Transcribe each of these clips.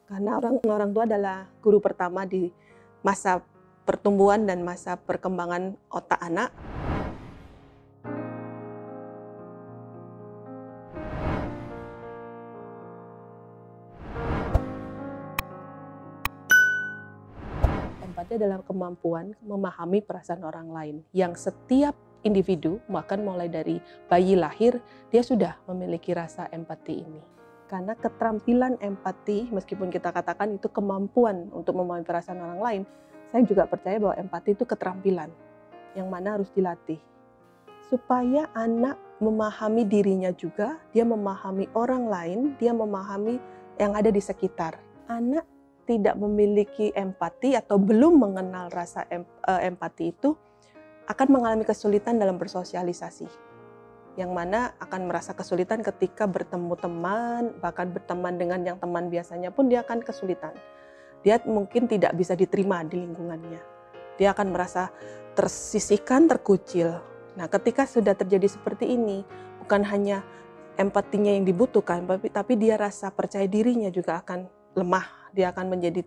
Karena orang tua adalah guru pertama di masa pertumbuhan dan masa perkembangan otak anak. Empati adalah kemampuan memahami perasaan orang lain yang setiap individu, bahkan mulai dari bayi lahir, dia sudah memiliki rasa empati ini. Karena keterampilan empati, meskipun kita katakan itu kemampuan untuk memahami perasaan orang lain, saya juga percaya bahwa empati itu keterampilan yang mana harus dilatih. Supaya anak memahami dirinya juga, dia memahami orang lain, dia memahami yang ada di sekitar. Anak tidak memiliki empati atau belum mengenal rasa empati itu akan mengalami kesulitan dalam bersosialisasi. Yang mana akan merasa kesulitan ketika bertemu teman, bahkan berteman dengan yang teman biasanya pun dia akan kesulitan. Dia mungkin tidak bisa diterima di lingkungannya. Dia akan merasa tersisihkan, terkucil. Nah, ketika sudah terjadi seperti ini, bukan hanya empatinya yang dibutuhkan, tapi dia rasa percaya dirinya juga akan lemah. Dia akan menjadi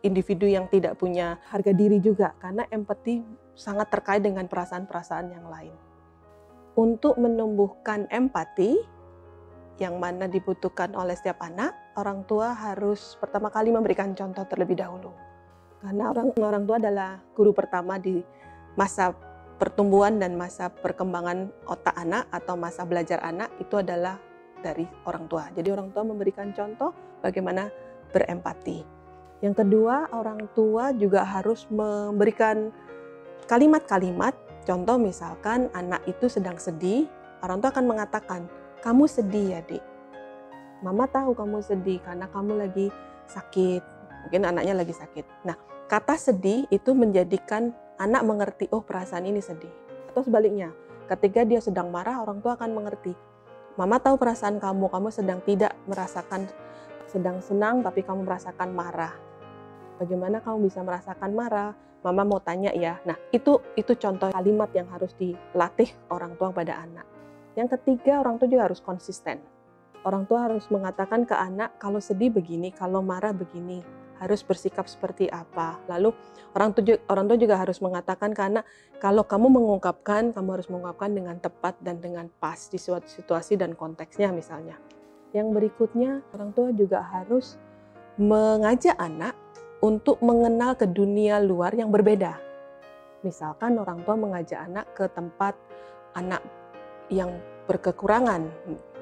individu yang tidak punya harga diri juga, karena empati sangat terkait dengan perasaan-perasaan yang lain. Untuk menumbuhkan empati, yang mana dibutuhkan oleh setiap anak, orang tua harus pertama kali memberikan contoh terlebih dahulu. Karena orang tua adalah guru pertama di masa pertumbuhan dan masa perkembangan otak anak atau masa belajar anak itu adalah dari orang tua. Jadi orang tua memberikan contoh bagaimana berempati. Yang kedua, orang tua juga harus memberikan kalimat-kalimat. Contoh misalkan anak itu sedang sedih, orang tua akan mengatakan, "Kamu sedih ya, Dik. Mama tahu kamu sedih karena kamu lagi sakit." Mungkin anaknya lagi sakit. Nah, kata sedih itu menjadikan anak mengerti, oh perasaan ini sedih. Atau sebaliknya, ketika dia sedang marah, orang tua akan mengerti, "Mama tahu perasaan kamu, kamu sedang tidak merasakan sedang senang tapi kamu merasakan marah. Bagaimana kamu bisa merasakan marah? Mama mau tanya ya." Nah, itu contoh kalimat yang harus dilatih orang tua pada anak. Yang ketiga, orang tua juga harus konsisten. Orang tua harus mengatakan ke anak, kalau sedih begini, kalau marah begini, harus bersikap seperti apa. Lalu orang tua juga harus mengatakan ke anak, kalau kamu harus mengungkapkan dengan tepat dan dengan pas di suatu situasi dan konteksnya misalnya. Yang berikutnya, orang tua juga harus mengajak anak untuk mengenal ke dunia luar yang berbeda. Misalkan orang tua mengajak anak ke tempat anak yang berkekurangan.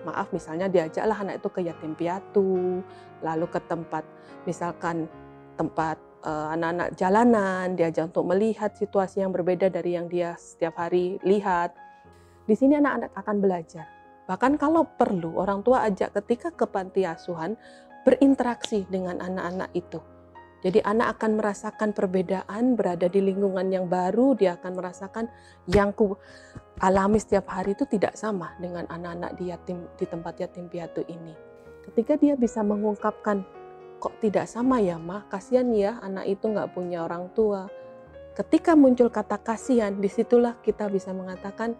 Maaf, misalnya diajaklah anak itu ke yatim piatu, lalu ke tempat, misalkan tempat anak-anak jalanan, diajak untuk melihat situasi yang berbeda dari yang dia setiap hari lihat. Di sini anak-anak akan belajar. Bahkan kalau perlu, orang tua ajak ketika ke panti asuhan berinteraksi dengan anak-anak itu. Jadi anak akan merasakan perbedaan, berada di lingkungan yang baru, dia akan merasakan yang ku alami setiap hari itu tidak sama dengan anak-anak di tempat yatim piatu ini. Ketika dia bisa mengungkapkan, kok tidak sama ya Ma, kasihan ya anak itu nggak punya orang tua. Ketika muncul kata kasihan, disitulah kita bisa mengatakan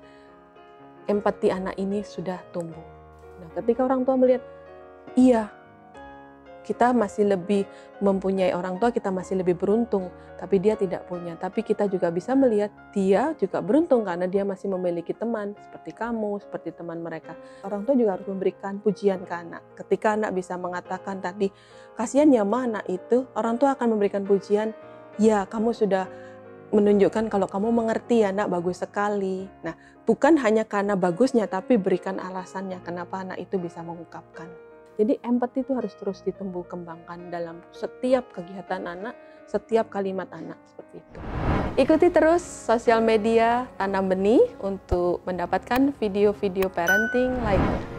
empati anak ini sudah tumbuh. Nah, ketika orang tua melihat, iya, kita masih lebih mempunyai orang tua, kita masih lebih beruntung, tapi dia tidak punya. Tapi kita juga bisa melihat dia juga beruntung karena dia masih memiliki teman seperti kamu, seperti teman mereka. Orang tua juga harus memberikan pujian ke anak. Ketika anak bisa mengatakan tadi, kasihan ya Ma anak itu, orang tua akan memberikan pujian, ya kamu sudah menunjukkan kalau kamu mengerti ya nak, bagus sekali. Nah, bukan hanya karena bagusnya, tapi berikan alasannya kenapa anak itu bisa mengungkapkan. Jadi empati itu harus terus ditumbuh kembangkan dalam setiap kegiatan anak, setiap kalimat anak, seperti itu. Ikuti terus sosial media Tanam Benih untuk mendapatkan video-video parenting lainnya.